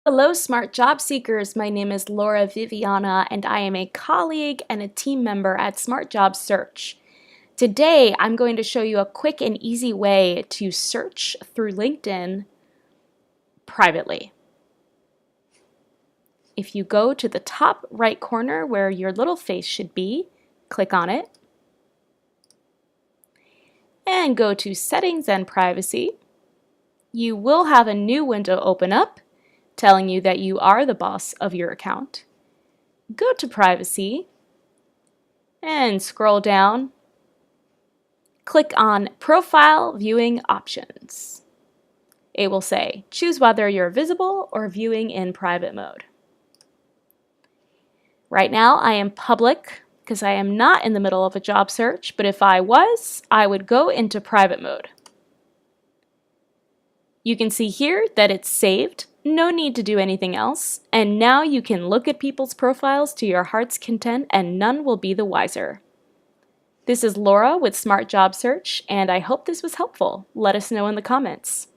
Hello, smart job seekers. My name is Laura Viviana, and I am a colleague and a team member at Smart Job Search. Today, I'm going to show you a quick and easy way to search through LinkedIn privately. If you go to the top right corner where your little face should be, click on it, and go to Settings and Privacy. You will have a new window open up telling you that you are the boss of your account. Go to Privacy and scroll down. Click on Profile Viewing Options. It will say, choose whether you're visible or viewing in private mode. Right now I am public because I am not in the middle of a job search, but if I was, I would go into private mode. You can see here that it's saved, no need to do anything else, and now you can look at people's profiles to your heart's content and none will be the wiser. This is Laura with Smart Job Search, and I hope this was helpful. Let us know in the comments.